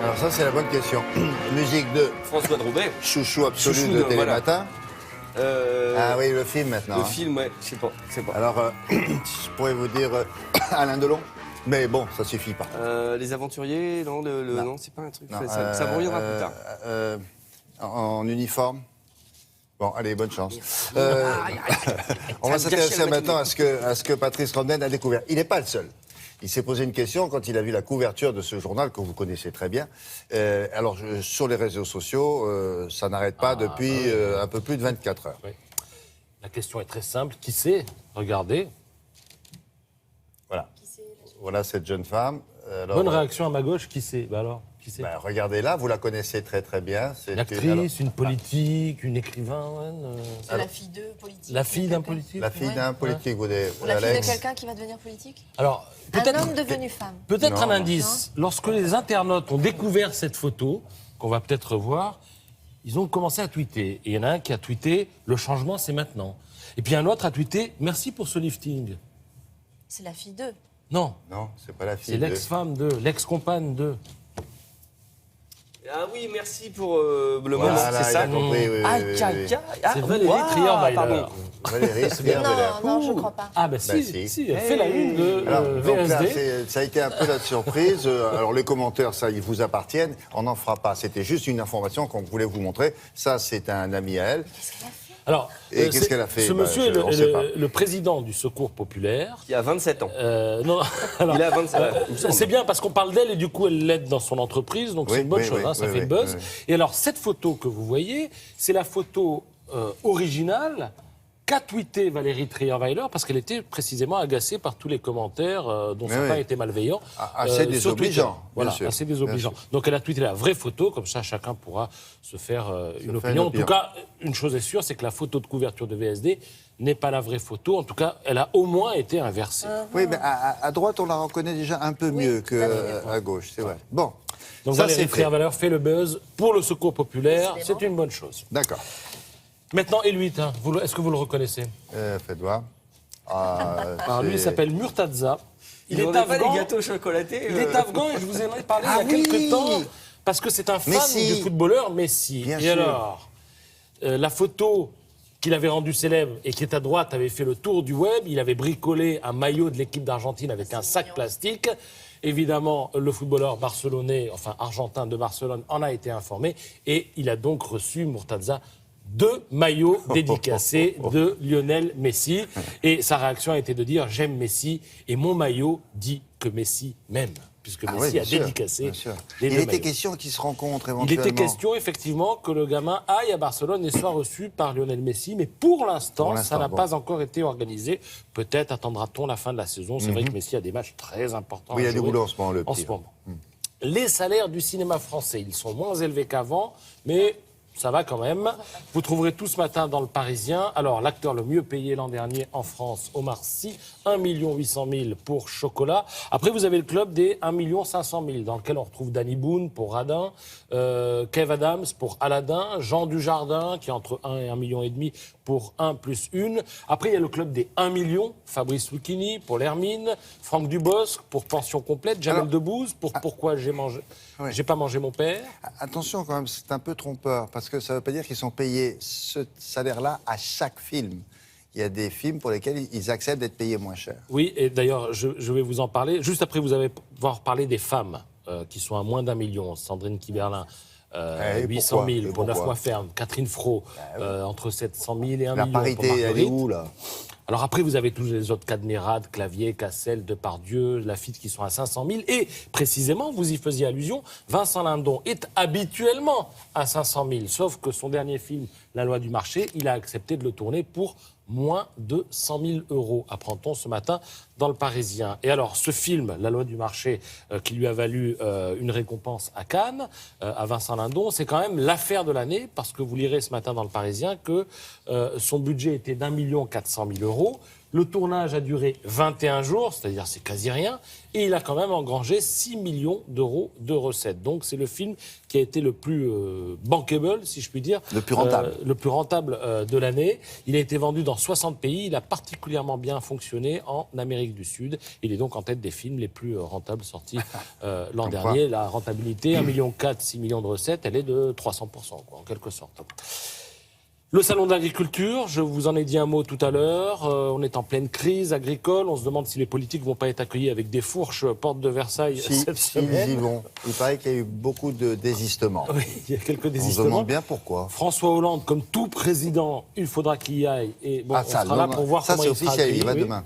Alors ça, c'est la bonne question. Musique de François Droubet. chouchou absolu Chouchou de de- Télématin. Ah Ah oui, le film maintenant. Le hein. film, ouais, je sais pas. Alors, je pourrais vous dire Alain Delon, mais bon, ça suffit pas. Les aventuriers, non, Non. non, c'est pas un truc. Non, Ça me reviendra plus tard. En uniforme. Bon, allez, bonne chance. On va Ça a gâché s'intéresser la maintenant matinée. à ce que Patrice Rodden a découvert. Il n'est pas le seul. Il s'est posé une question quand il a vu la couverture de ce journal que vous connaissez très bien. Alors, sur les réseaux sociaux, ça n'arrête pas depuis un peu plus de 24 heures. Oui. La question est très simple. Qui c'est? Regardez. Voilà. Voilà cette jeune femme. Alors, Bonne réaction à ma gauche. Qui c'est? Bah alors, qui c'est? Regardez-là, vous la connaissez très très bien. C'est Une actrice, une politique, une écrivaine. C'est la fille de politique. La fille d'un politique. La fille Ouais. d'un politique, vous dites, Ou la fille de Alex. quelqu'un qui va devenir politique. Alors, Un homme devenu femme. peut-être Non, un non. indice. Lorsque les internautes ont découvert cette photo, qu'on va peut-être revoir, ils ont commencé à tweeter. Et il y en a un qui a tweeté « Le changement, c'est maintenant ». Et puis un autre a tweeté « Merci pour ce lifting C'est la fille d'eux. ». Non, Non, c'est pas la fille. c'est l'ex-femme de, l'ex-compagne de. Ah oui, merci pour le moment, Voilà, c'est ça. il a compris, oui, Ah, oui, oui, tcha, oui. tcha. C'est Valérie Trierweiler. Pardon. Valérie Trierweiler. Non, je crois pas. Ah ben Bah, si, si. elle fait la une de Alors, donc là, VSD. ça a été un peu la surprise. Alors, les commentaires, ça, ils vous appartiennent. On n'en fera pas. C'était juste une information qu'on voulait vous montrer. Ça, c'est un ami à elle. Qu'est-ce qu'elle a fait? Alors, Et qu'est-ce qu'elle a fait? Ce Bah, monsieur on est sait pas. le président du Secours populaire. Il a 27 ans. Non, alors, Il a 27 ans. il me semble. c'est bien parce qu'on parle d'elle et du coup elle l'aide dans son entreprise, donc Oui, c'est une bonne oui, chose, oui, hein, ça oui, fait oui, buzz. oui. Et alors cette photo que vous voyez, c'est la photo originale qu'a tweeté Valérie Trierweiler parce qu'elle était précisément agacée par tous les commentaires dont Mais son oui. était malveillant. Assez sur désobligeant, Twitter. Voilà, bien sûr, assez bien désobligeant. sûr. Donc elle a tweeté la vraie photo, comme ça chacun pourra se faire une faire opinion. une En tout opinion. cas, une chose est sûre, c'est que la photo de couverture de VSD n'est pas la vraie photo. En tout cas, elle a au moins été inversée. Oui, mais à droite, on la reconnaît déjà un peu mieux qu'à gauche, c'est vrai. Bon, Donc ça, Valérie c'est fait. Trierweiler fait le buzz pour le Secours populaire, Décidément. c'est une bonne chose. D'accord. Maintenant, Eluit, hein, est-ce que vous le reconnaissez? Faites voir. Ah, Alors lui, il c'est- s'appelle Murtaza. Il est pas les gâteaux chocolatés. Il est afghan et je vous en ai parlé Ah il y a quelques oui. temps parce que c'est un fan Messi. du footballeur Messi. Bien et sûr. alors, la photo qu'il avait rendue célèbre et qui est à droite avait fait le tour du web. Il avait bricolé un maillot de l'équipe d'Argentine avec un sac plastique. Évidemment, le footballeur barcelonais, enfin argentin de Barcelone, en a été informé et il a donc reçu Murtaza 2 maillots dédicacés de Lionel Messi. Et sa réaction a été de dire « J'aime Messi et mon maillot dit que Messi m'aime ». Puisque Ah oui, Messi bien a sûr, dédicacé bien sûr. les Il deux était maillots. question qu'ils se rencontrent Il éventuellement. était question, effectivement, que le gamin aille à Barcelone et soit reçu par Lionel Messi. Mais pour l'instant, ça n'a bon. pas encore été organisé. Peut-être attendra-t-on la fin de la saison. C'est vrai que Messi a des matchs très importants Oui, il y à a du jouer boulot en ce moment, le en petit. ce moment. Les salaires du cinéma français, ils sont moins élevés qu'avant, mais ça va quand même. Vous trouverez tout ce matin dans Le Parisien. Alors, l'acteur le mieux payé l'an dernier en France, Omar Sy, 1 800 000 pour Chocolat. Après, vous avez le club des 1 500 000, dans lequel on retrouve Danny Boone pour Radin, Kev Adams pour Aladdin, Jean Dujardin, qui est entre 1 et 1,5 million pour 1 plus 1. Après, il y a le club des 1 million, Fabrice Lucchini pour l'Hermine, Franck Dubosc pour Pension complète, Jamel Debbouze pour Pourquoi j'ai pas mangé mon père. Attention quand même, c'est un peu trompeur, parce que ça ne veut pas dire qu'ils sont payés ce salaire-là à chaque film. Il y a des films pour lesquels ils acceptent d'être payés moins cher. Oui, et d'ailleurs, je vais vous en parler. Juste après, vous allez pouvoir parler des femmes qui sont à moins d'1 million. Sandrine Kiberlin, Et 800 pourquoi 000 Et pour 9 pourquoi mois ferme. Catherine Fro, entre 700 000 et 1 La million parité, pour elle est Marguerite. où, là? Alors après, vous avez tous les autres Cadmerade, Clavier, Cassel, Depardieu, Lafitte qui sont à 500 000. Et précisément, vous y faisiez allusion, Vincent Lindon est habituellement à 500 000. Sauf que son dernier film, La loi du marché, il a accepté de le tourner pour moins de 100 000 €, apprend-on ce matin dans Le Parisien. Et alors, ce film, La loi du marché, qui lui a valu une récompense à Cannes, à Vincent Lindon, c'est quand même l'affaire de l'année, parce que vous lirez ce matin dans Le Parisien que son budget était d'1 400 000 €, Le tournage a duré 21 jours, c'est-à-dire c'est quasi rien, et il a quand même engrangé 6 millions d'euros de recettes. Donc c'est le film qui a été le plus bankable, si je puis dire. Le plus rentable. Le plus rentable de l'année. Il a été vendu dans 60 pays. Il a particulièrement bien fonctionné en Amérique du Sud. Il est donc en tête des films les plus rentables sortis l'an dernier. La rentabilité, 1,4 million, 6 millions de recettes, elle est de 300%, quoi, en quelque sorte. Le salon de l'agriculture, je vous en ai dit un mot tout à l'heure. On est en pleine crise agricole. On se demande si les politiques ne vont pas être accueillis avec des fourches porte de Versailles cette semaine. Ils y vont. Il paraît qu'il y a eu beaucoup de désistements. Oui, il y a quelques On se désistements. demande bien pourquoi. François Hollande, comme tout président, il faudra qu'il y aille. Et bon, on sera là pour voir ça, comment c'est il sera officiel, il accueilli. va Oui. demain.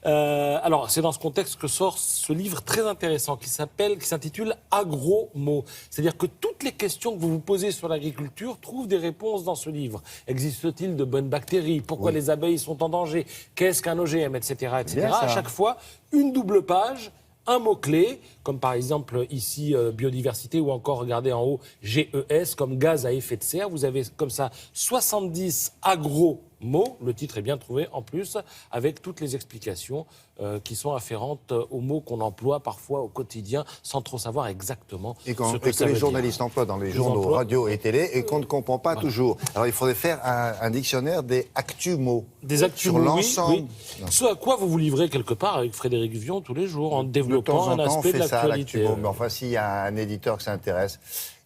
Alors, c'est dans ce contexte que sort ce livre très intéressant qui s'intitule Agromo. C'est-à-dire que toutes les questions que vous vous posez sur l'agriculture trouvent des réponses dans ce livre. Existe-t-il de bonnes bactéries? Pourquoi les abeilles sont en danger? Qu'est-ce qu'un OGM, etc., etc. Bien ça. À chaque fois, une double page, un mot-clé, comme par exemple ici biodiversité ou encore, regardez en haut, GES, comme gaz à effet de serre. Vous avez comme ça 70 agromots. Le titre est bien trouvé en plus, avec toutes les explications qui sont afférentes aux mots qu'on emploie parfois au quotidien sans trop savoir exactement Et ce que ça les veut journalistes emploient dans les journaux, emploient. radio et télé, et qu'on ne comprend pas toujours. Alors il faudrait faire un dictionnaire des actu-mots. Des actus, sur oui, l'ensemble. oui. Ce à quoi vous vous livrez quelque part avec Frédéric Vion tous les jours, en De développant temps en un temps, on aspect de fait ça à l'actualité. l'actu-mot. Mais enfin, s'il y a un éditeur qui s'intéresse,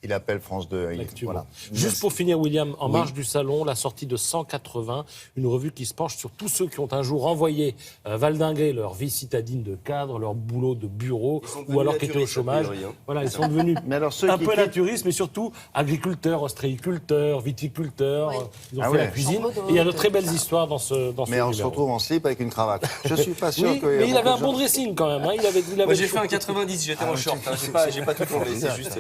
il appelle France 2. Voilà. Juste pour finir, William, en marge du salon, la sortie de 180, une revue qui se penche sur tous ceux qui ont un jour envoyé valdinguer leur vie citadine de cadre, leur boulot de bureau, ou alors qui étaient au chômage. Voilà, ils sont devenus Mais alors, ceux un qui peu quittent- naturistes, mais surtout agriculteurs, ostréiculteurs, viticulteurs. Oui. Ils ont Ah fait ouais. la cuisine. Chambre d'hôte, Et il y a de très tout belles ça. histoires dans ce Mais on se numéro. retrouve en slip avec une cravate. Je suis pas sûr Oui, que. mais il avait un bon dressing quand même. Hein. Il avait Moi, j'ai des fait un choses- 90, j'étais en short. Hein. J'ai pas tout tombé, c'est juste.